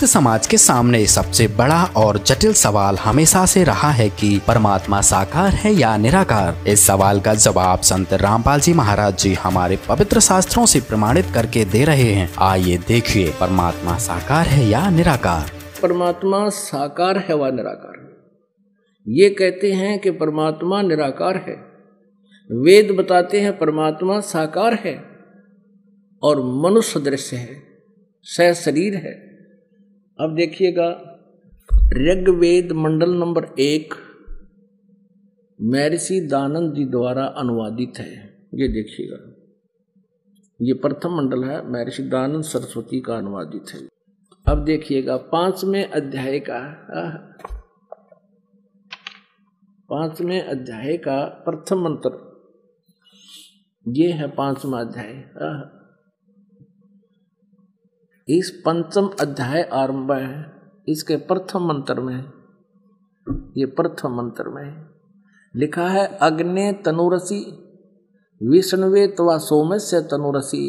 भक्त समाज के सामने सबसे बड़ा और जटिल सवाल हमेशा से रहा है कि परमात्मा साकार है या निराकार। इस सवाल का जवाब संत रामपाल जी महाराज जी हमारे पवित्र शास्त्रों से प्रमाणित करके दे रहे हैं। आइए देखिए, परमात्मा साकार है या निराकार। परमात्मा साकार है व निराकार। ये कहते हैं कि परमात्मा निराकार है। वेद बताते हैं परमात्मा साकार है और मनुष्य दृश्य है, सशरीर है। अब देखिएगा, ऋग्वेद मंडल नंबर 1 महर्षि दानंद जी द्वारा अनुवादित है। ये देखिएगा, ये प्रथम मंडल है, महर्षि दानंद सरस्वती का अनुवादित है। अब देखिएगा 5वें अध्याय का 5वें अध्याय का प्रथम मंत्र, ये है 5वां अध्याय। इस पंचम अध्याय आरंभ है, इसके प्रथम मंत्र में, ये प्रथम मंत्र में लिखा है अग्ने तनुरसी विष्णुवे तवा सोमस्य तनुरसी।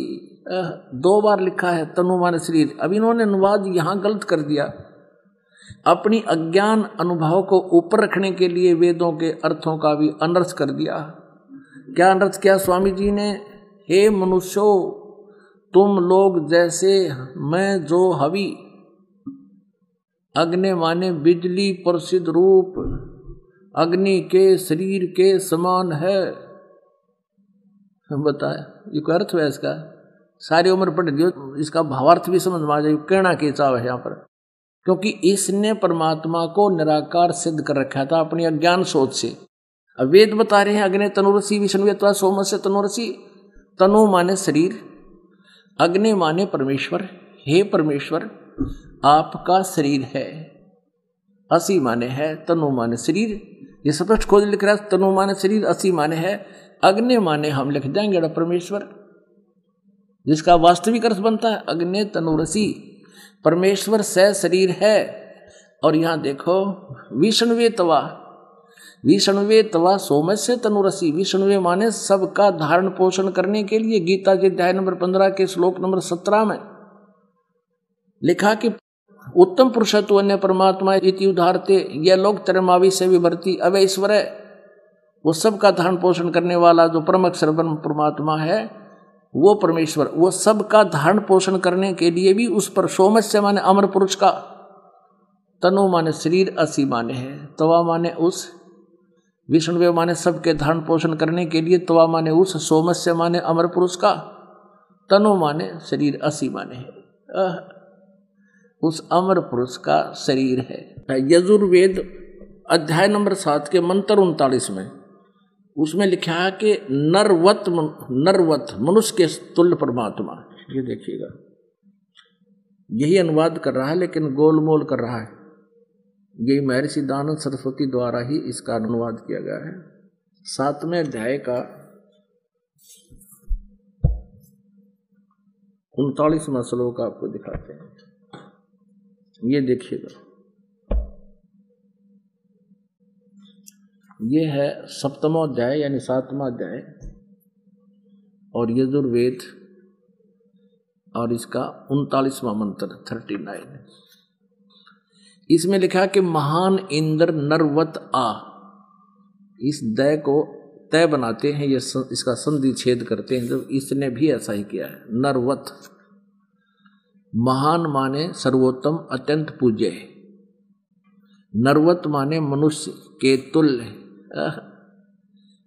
2 बार लिखा है तनु माने शरीर। अब इन्होंने अनुवाद यहाँ गलत कर दिया। अपनी अज्ञान अनुभव को ऊपर रखने के लिए वेदों के अर्थों का भी अनर्थ कर दिया। क्या अनर्थ किया स्वामी जी ने? हे मनुष्यो, तुम लोग जैसे मैं जो हवि, अग्नि माने बिजली प्रसिद्ध रूप, अग्नि के शरीर के समान है। हम बताया ये क्या अर्थ है इसका? सारी उम्र पढ़ लियो, इसका भावार्थ भी समझ में आ जाए। कहना के चाव है यहाँ पर, क्योंकि इसने परमात्मा को निराकार सिद्ध कर रखा था अपनी अज्ञान सोच से। अब वेद बता रहे हैं अग्नि तनुरसी विष्णुत्वा सोमस्य तनुरसी। तनु माने शरीर, अग्नि माने परमेश्वर। हे परमेश्वर, आपका शरीर है। असी माने है, तनु माने शरीर। ये स्पष्ट खोज लिख रहा है, तनु माने शरीर, असी माने है। अग्नि माने हम लिख देंगे परमेश्वर, जिसका वास्तविक अर्थ बनता है अग्नि तनुरसी, परमेश्वर स शरीर है। और यहाँ देखो विष्णुवे तवा, विष्णुवे तवा सोमस्य तनुरसी। विष्णुवे माने सबका धारण पोषण करने के लिए। गीता के अध्याय नंबर 15 के श्लोक नंबर 17 में लिखा कि उत्तम पुरुषत्व अन्य परमात्मा इति उदाहरते, यह लोग तरमावी से विभर्ति अव ईश्वर है। वो सबका धारण पोषण करने वाला जो परम अक्षर ब्रह्म परमात्मा है, वो परमेश्वर, वो सबका धारण पोषण करने के लिए भी उस पर, सोमस्य माने अमर पुरुष का, तनु माने शरीर, असी माने है, तवा माने उस, विष्णुवे माने सबके धारण पोषण करने के लिए, तवा माने उस, सोमस्य माने अमर पुरुष का, तनु माने शरीर, असी माने है उस अमर पुरुष का शरीर है। यजुर्वेद अध्याय नंबर 7 के मंत्र 39 में उसमें लिखा है कि नरवत मनुष्य के तुल्य परमात्मा। ये देखिएगा, यही अनुवाद कर रहा है लेकिन गोलमोल कर रहा है। यही महर्षि दानंद सरस्वती द्वारा ही इसका अनुवाद किया गया है। 7वें अध्याय का 39वां श्लोक आपको दिखाते हैं। ये देखिएगा, ये है 7वां अध्याय यानी 7वां अध्याय और यजुर्वेद, और इसका 39वां मंत्र 39। इसमें लिखा कि महान इंद्र नरवत आ। इस दय को तय बनाते हैं, ये इसका संधि छेद करते हैं, जब इसने भी ऐसा ही किया है। नरवत महान माने सर्वोत्तम, अत्यंत पूज्य है। नरवत माने मनुष्य के तुल्य,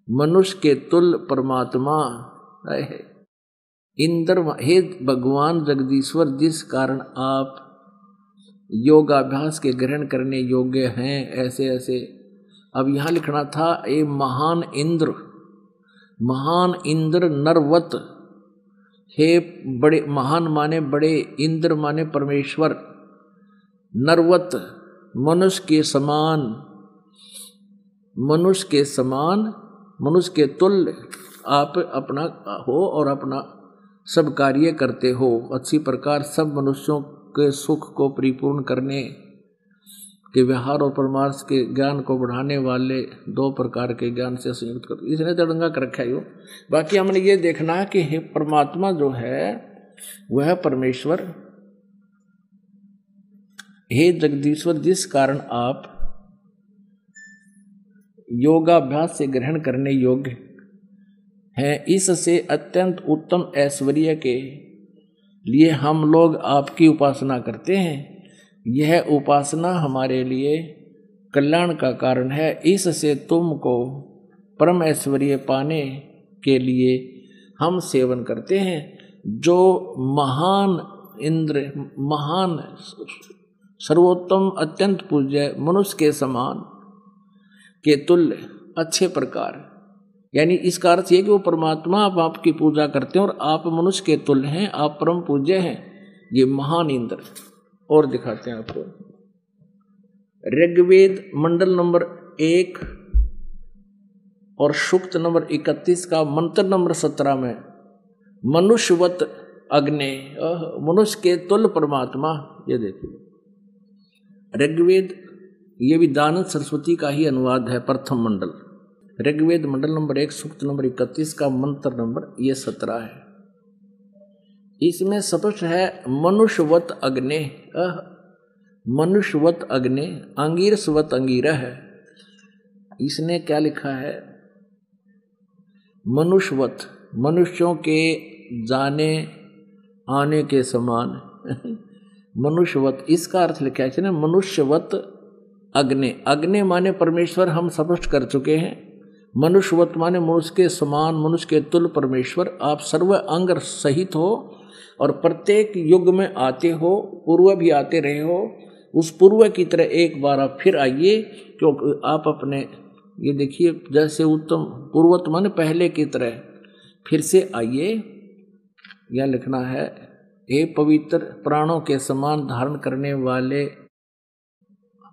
मनुष्य के तुल्य परमात्मा है। इंद्र, हे भगवान जगदीश्वर, जिस कारण आप योगाभ्यास के ग्रहण करने योग्य हैं, ऐसे ऐसे। अब यहाँ लिखना था ए महान इंद्र, महान इंद्र नरवत, हे बड़े, महान माने बड़े, इंद्र माने परमेश्वर, नरवत मनुष्य के समान, मनुष्य के समान, मनुष्य के तुल्य आप अपना हो और अपना सब कार्य करते हो। अच्छी प्रकार सब मनुष्यों के सुख को परिपूर्ण करने के व्यवहार और परमार्थ के ज्ञान को बढ़ाने वाले 2 प्रकार के ज्ञान से संयुक्त कर, इसने तड़ंगा कर रखा है यो। बाकी हमने ये देखना है कि परमात्मा जो है वह परमेश्वर हे जगदीश्वर, जिस कारण आप योगाभ्यास से ग्रहण करने योग्य हैं, इससे अत्यंत उत्तम ऐश्वर्य के लिए हम लोग आपकी उपासना करते हैं। यह उपासना हमारे लिए कल्याण का कारण है। इससे तुमको परम ऐश्वर्य पाने के लिए हम सेवन करते हैं। जो महान इंद्र, महान सर्वोत्तम अत्यंत पूज्य मनुष्य के समान के तुल्य अच्छे प्रकार, यानी इसका अर्थ ये कि वो परमात्मा आप आपकी पूजा करते हैं और आप मनुष्य के तुल्य हैं, आप परम पूज्य हैं। ये महान इंद्र। और दिखाते हैं आपको ऋग्वेद मंडल नंबर 1 और सूक्त नंबर 31 का मंत्र नंबर 17 में मनुष्यवत अग्नि, मनुष्य के तुल्य परमात्मा। ये देखिए ऋग्वेद, ये भी दानव सरस्वती का ही अनुवाद है, प्रथम मंडल ऋग्वेद मंडल नंबर 1 सूक्त नंबर 31 का मंत्र नंबर ये 17 है। इसमें स्पष्ट है मनुष्यवत अग्नि, मनुष्यवत अग्नि, अंगीरसवत अंगीरा है। इसने क्या लिखा है? मनुष्यवत, मनुष्यों के जाने आने के समान मनुष्यवत, इसका अर्थ लिखा है ना मनुष्यवत अग्नि। अग्नि माने परमेश्वर, हम स्पष्ट कर चुके हैं। मनुष्यवत माने मनुष्य के समान, मनुष्य के तुल्य परमेश्वर। आप सर्व अंग सहित हो और प्रत्येक युग में आते हो, पूर्व भी आते रहे हो। उस पूर्व की तरह एक बार आप फिर आइए, क्योंकि आप अपने ये देखिए जैसे उत्तम पूर्वत माने पहले की तरह फिर से आइए। यह लिखना है, हे पवित्र प्राणों के समान धारण करने वाले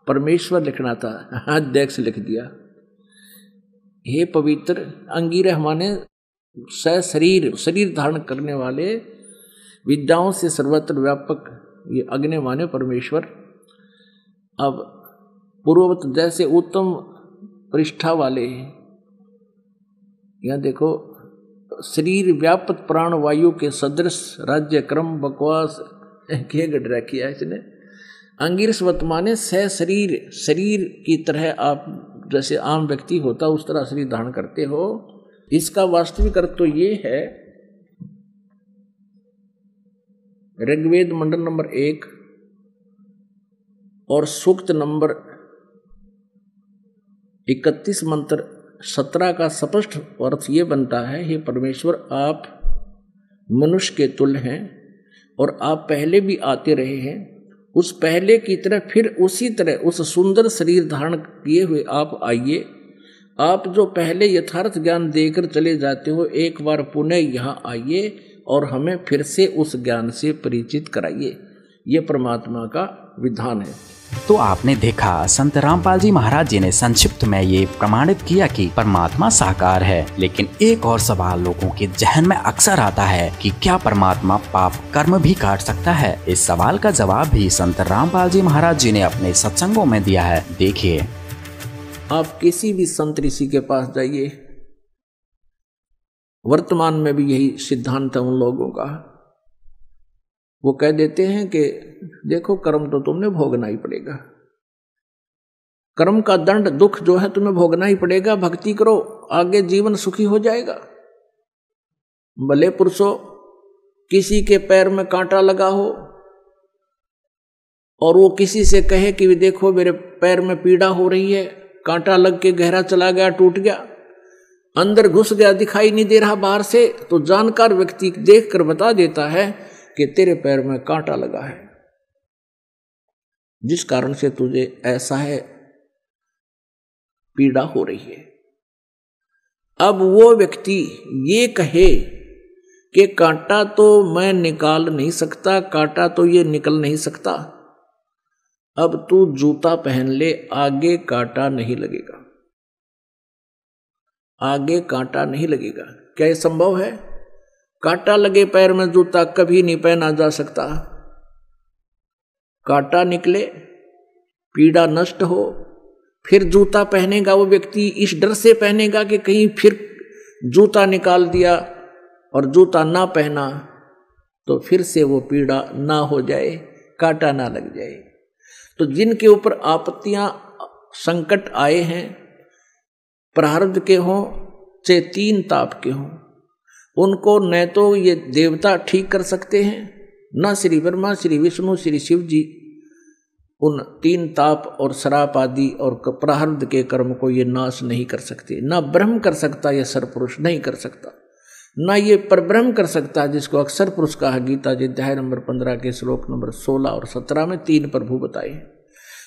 परमेश्वर लिखना था, अध्यक्ष लिख दिया। हे पवित्र अंगिरह माने शरीर, शरीर धारण करने वाले विद्याओं से सर्वत्र व्यापक ये अग्नि माने परमेश्वर। अब पूर्ववत जैसे उत्तम पृष्ठा वाले, यहाँ देखो शरीर व्यापक प्राण वायु के सदृश राज्य क्रम बकवास के गढ़ किया है इसने। अंगिरसवत माने सह शरीर, शरीर की तरह आप जैसे आम व्यक्ति होता उस तरह शरीर धारण करते हो। इसका वास्तविक अर्थ तो ये है, ऋग्वेद मंडल नंबर 1 और सूक्त नंबर 31 मंत्र 17 का स्पष्ट अर्थ ये बनता है, हे परमेश्वर आप मनुष्य के तुल्य हैं और आप पहले भी आते रहे हैं। उस पहले की तरह फिर उसी तरह उस सुंदर शरीर धारण किए हुए आप आइए। आप जो पहले यथार्थ ज्ञान देकर चले जाते हो, एक बार पुनः यहाँ आइए और हमें फिर से उस ज्ञान से परिचित कराइए। ये परमात्मा का विधान है। तो आपने देखा संत रामपाल जी महाराज जी ने संक्षिप्त में ये प्रमाणित किया कि परमात्मा साकार है। लेकिन एक और सवाल लोगों के जहन में अक्सर आता है कि क्या परमात्मा पाप कर्म भी काट सकता है? इस सवाल का जवाब भी संत रामपाल जी महाराज जी ने अपने सत्संगों में दिया है। देखिए, आप किसी भी संत ऋषि के पास जाइए, वर्तमान में भी यही सिद्धांत है उन लोगों का। वो कह देते हैं कि देखो कर्म तो तुमने भोगना ही पड़ेगा, कर्म का दंड दुख जो है तुम्हें भोगना ही पड़ेगा, भक्ति करो आगे जीवन सुखी हो जाएगा। भले पुरुषों किसी के पैर में कांटा लगा हो और वो किसी से कहे कि देखो मेरे पैर में पीड़ा हो रही है, कांटा लग के गहरा चला गया, टूट गया, अंदर घुस गया, दिखाई नहीं दे रहा बाहर से, तो जानकार व्यक्ति देखकर बता देता है कि तेरे पैर में कांटा लगा है, जिस कारण से तुझे ऐसा है, पीड़ा हो रही है। अब वो व्यक्ति ये कहे कि कांटा तो मैं निकाल नहीं सकता, कांटा तो ये निकल नहीं सकता, अब तू जूता पहन ले, आगे कांटा नहीं लगेगा, आगे कांटा नहीं लगेगा। क्या ये संभव है? कांटा लगे पैर में जूता कभी नहीं पहना जा सकता। कांटा निकले, पीड़ा नष्ट हो, फिर जूता पहनेगा वो व्यक्ति, इस डर से पहनेगा कि कहीं फिर जूता निकाल दिया और जूता ना पहना तो फिर से वो पीड़ा ना हो जाए, कांटा ना लग जाए। तो जिनके ऊपर आपत्तियां संकट आए हैं, प्रारब्ध के हों चाहे 3 ताप के हों, उनको न तो ये देवता ठीक कर सकते हैं, न श्री ब्रह्मा, श्री विष्णु, श्री शिव जी उन 3 ताप और श्राप आदि और प्रारब्ध के कर्म को ये नाश नहीं कर सकते। ना ब्रह्म कर सकता, ये सरपुरुष नहीं कर सकता, ना ये परब्रह्म कर सकता, जिसको अक्षर पुरुष कहा गीता जी अध्याय नंबर 15 के श्लोक नंबर 16 और 17 में 3 प्रभु बताए।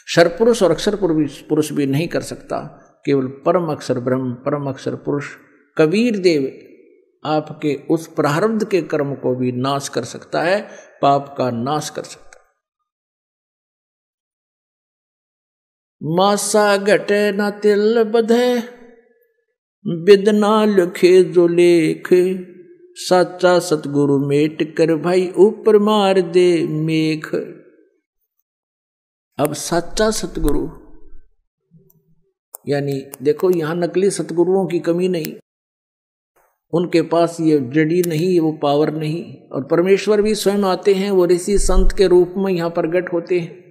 सरपुरुष और अक्षर पुरुष भी नहीं कर सकता, केवल परम अक्षर ब्रह्म, परम अक्षर पुरुष कबीर देव आपके उस प्रारब्ध के कर्म को भी नाश कर सकता है, पाप का नाश कर सकता है। मासा घटे न तिल बधे, बिदना लिखे जो लेख, साचा सतगुरु मेट कर भाई ऊपर मार दे मेख। अब सच्चा सतगुरु यानी देखो यहां नकली सतगुरुओं की कमी नहीं, उनके पास ये जड़ी नहीं, वो पावर नहीं, और परमेश्वर भी स्वयं आते हैं, वो ऋषि संत के रूप में यहां प्रकट होते हैं,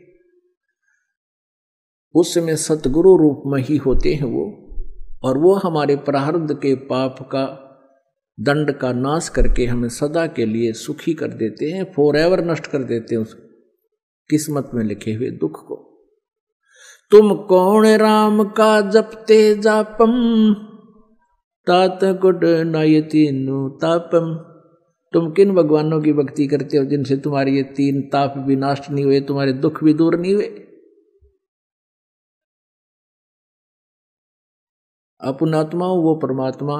उस समय सतगुरु रूप में ही होते हैं वो, और वो हमारे प्रारब्ध के पाप का दंड का नाश करके हमें सदा के लिए सुखी कर देते हैं, फॉरएवर नष्ट कर देते हैं उस किस्मत में लिखे हुए दुख को। तुम कौन राम का जपते जापम, तात गुड नायति नु तापम। तुम किन भगवानों की भक्ति करते हो जिनसे तुम्हारे ये 3 ताप भी नष्ट नहीं हुए, तुम्हारे दुख भी दूर नहीं हुए। अपुणात्माओं वो परमात्मा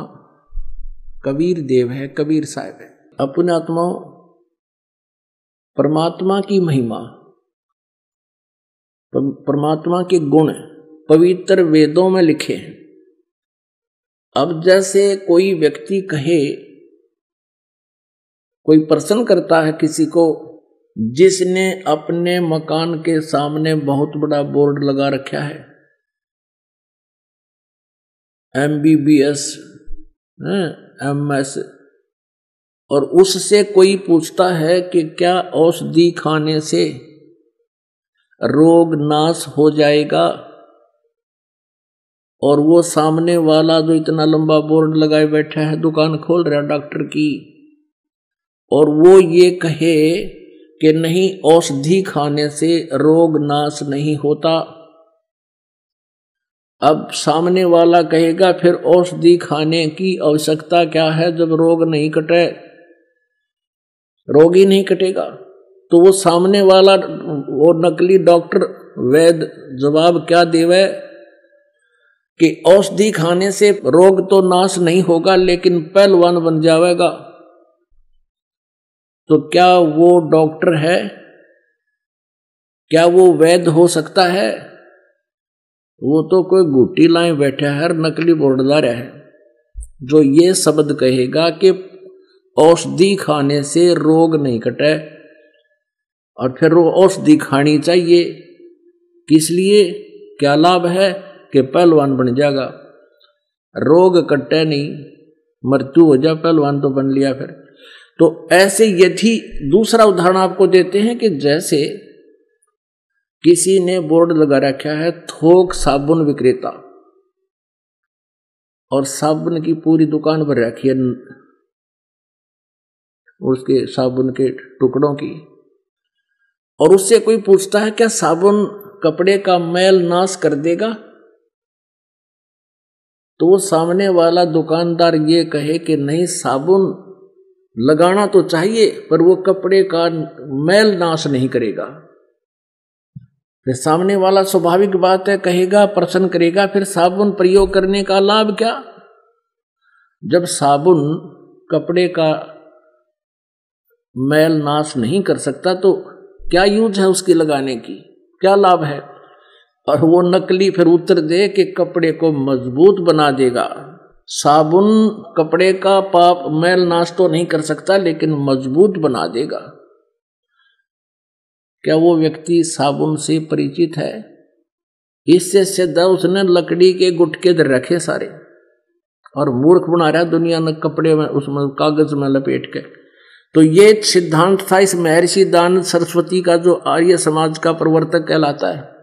कबीर देव है, कबीर साहब है। अपुणात्माओं परमात्मा की महिमा, परमात्मा के गुण पवित्र वेदों में लिखे हैं। अब जैसे कोई व्यक्ति कहे, कोई प्रश्न करता है किसी को जिसने अपने मकान के सामने बहुत बड़ा बोर्ड लगा रखा है, MBBS MS, और उससे कोई पूछता है कि क्या औषधि खाने से रोग नाश हो जाएगा, और वो सामने वाला जो इतना लंबा बोर्ड लगाए बैठा है, दुकान खोल रहा है डॉक्टर की, और वो ये कहे कि नहीं औषधि खाने से रोग नाश नहीं होता, अब सामने वाला कहेगा फिर औषधि खाने की आवश्यकता क्या है जब रोग नहीं कटे, रोग ही नहीं कटेगा। तो वो सामने वाला वो नकली डॉक्टर वैद्य जवाब क्या देवे कि औषधि खाने से रोग तो नाश नहीं होगा लेकिन पहलवान बन जाएगा। तो क्या वो डॉक्टर है? क्या वो वैद्य हो सकता है? वो तो कोई गुटी लाए बैठा है, नकली बोर्डदार है, जो ये शब्द कहेगा कि औषधि खाने से रोग नहीं कटे, और फिर वो औषधि खानी चाहिए किस लिए, क्या लाभ है कि पहलवान बन जाएगा, रोग कटे नहीं, मृत्यु हो जाए पहलवान तो बन लिया फिर। तो ऐसे यदि दूसरा उदाहरण आपको देते हैं कि जैसे किसी ने बोर्ड लगा रखा है थोक साबुन विक्रेता, और साबुन की पूरी दुकान भर रखी है उसके साबुन के टुकड़ों की, और उससे कोई पूछता है क्या साबुन कपड़े का मैल नाश कर देगा, तो वो सामने वाला दुकानदार ये कहे कि नहीं साबुन लगाना तो चाहिए पर वो कपड़े का मैल नाश नहीं करेगा। फिर सामने वाला स्वाभाविक बात है कहेगा, प्रश्न करेगा फिर साबुन प्रयोग करने का लाभ क्या? जब साबुन कपड़े का मैल नाश नहीं कर सकता तो क्या यूज है उसकी लगाने की, क्या लाभ है? और वो नकली फिर उत्तर दे कि कपड़े को मजबूत बना देगा। साबुन कपड़े का पाप मैल नाश तो नहीं कर सकता लेकिन मजबूत बना देगा। क्या वो व्यक्ति साबुन से परिचित है? इससे सीधा उसने लकड़ी के गुटके दे रखे सारे, और मूर्ख बना रहा दुनिया ने कपड़े में उसमें कागज में लपेट के, तो ये सिद्धांत था इस महर्षि दयानंद सरस्वती का, जो आर्य समाज का प्रवर्तक कहलाता है।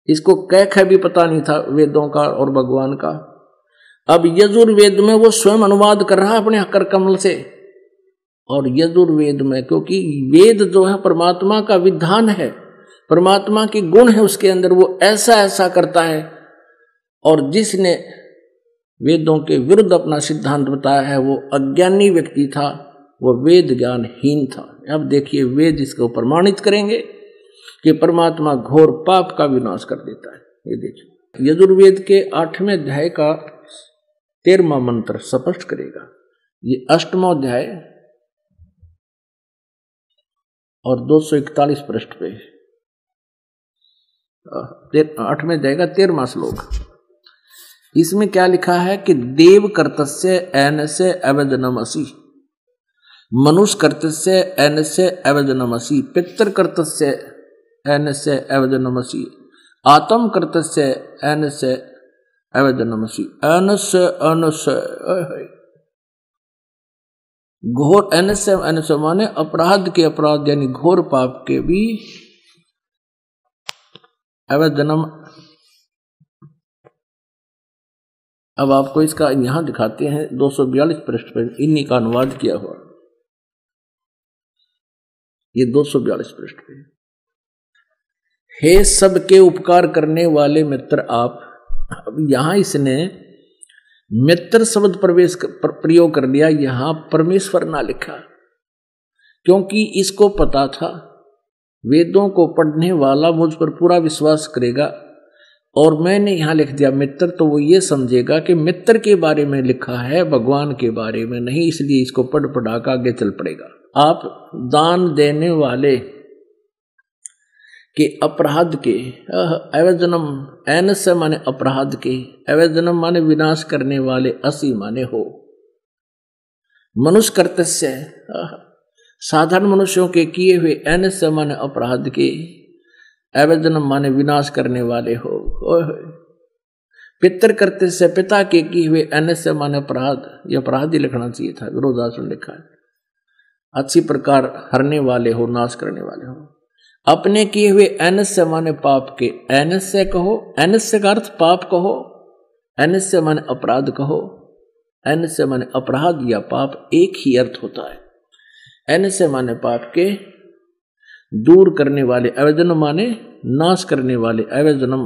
इसको कह भी पता नहीं था वेदों का और भगवान का। अब यजुर्वेद में वो स्वयं अनुवाद कर रहा है अपने कर कमल से। और यजुर्वेद में, क्योंकि वेद जो है परमात्मा का विधान है, परमात्मा की गुण है उसके अंदर, वो ऐसा ऐसा करता है। और जिसने वेदों के विरुद्ध अपना सिद्धांत बताया है वो अज्ञानी व्यक्ति था, वो वेद ज्ञानहीन था। अब देखिए वेद इसको प्रमाणित करेंगे कि परमात्मा घोर पाप का विनाश कर देता है। ये देखिए यजुर्वेद के 8वें अध्याय का 13वां मंत्र स्पष्ट करेगा। ये 8वां अध्याय और 241 पृष्ठ पे 8वें अध्याय का 13वां श्लोक। इसमें क्या लिखा है कि देव कर्तस्य एनस्य अवदनमसि, मनुष्य कर्तस्य एनस्य अवदनमसि, पितृ कर्तस्य एनस्य अवदनमसि, आत्म कर्तस्य एनस्य अवदनमसि। एनस्य एनस्य घोर, एनस्य एनस्य माने अपराध के अपराध यानी घोर पाप के भी अवदनम। अब आपको इसका यहां दिखाते हैं 242 पृष्ठ पर इन्हीं का अनुवाद किया हुआ। ये 242 पृष्ठ पे, हे सबके उपकार करने वाले मित्र आप। अब यहां इसने मित्र शब्द प्रयोग कर दिया, यहां परमेश्वर ना लिखा, क्योंकि इसको पता था वेदों को पढ़ने वाला मुझ पर पूरा विश्वास करेगा। और मैंने यहां लिख दिया मित्र, तो वो ये समझेगा कि मित्र के बारे में लिखा है, भगवान के बारे में नहीं, इसलिए इसको पढ़ पढ़ा कर आगे चल पड़ेगा। आप दान देने वाले के अपराध के, अवजनम एनस्य माने अपराध के, अवजनम माने विनाश करने वाले, असी माने हो। मनुष्य कर्तस्य साधारण मनुष्यों के किए हुए, एनस्य माने अपराध के, अवजनम माने विनाश करने वाले हो। पितृ कर्तस्य पिता के किए हुए, एनस्य माने अपराध, ये अपराध ही लिखना चाहिए था, विरोधाचरण लिखा है। अच्छी प्रकार हरने वाले हो, नाश करने वाले हो। अपने किए हुए, एनस्य माने पाप के, एनस्य कहो, एनस्य का अर्थ पाप कहो, एनस्य माने अपराध कहो। एनस्य माने अपराध या पाप एक ही अर्थ होता है। एनस्य माने पाप के दूर करने वाले, अवजनम माने नाश करने वाले, अवजनम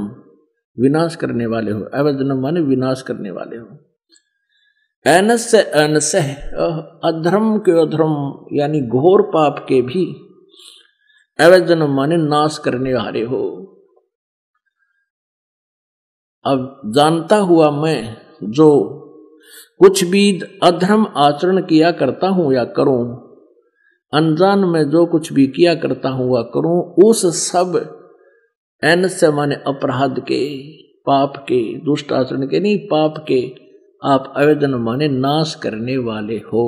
विनाश करने वाले हो, अवजनम माने विनाश करने वाले हो। एनस्य एनस्य अधर्म के अधर्म यानी घोर पाप के भी, अवजनम माने नाश करने वाले हो। अब जानता हुआ मैं जो कुछ भी अधर्म आचरण किया करता हूं या करूं, अनजान में जो कुछ भी किया करता हूं वह करूं, उस सब एनस्य माने अपराध के, पाप के, दुष्ट आचरण के नहीं, पाप के आप अवजन माने नाश करने वाले हो।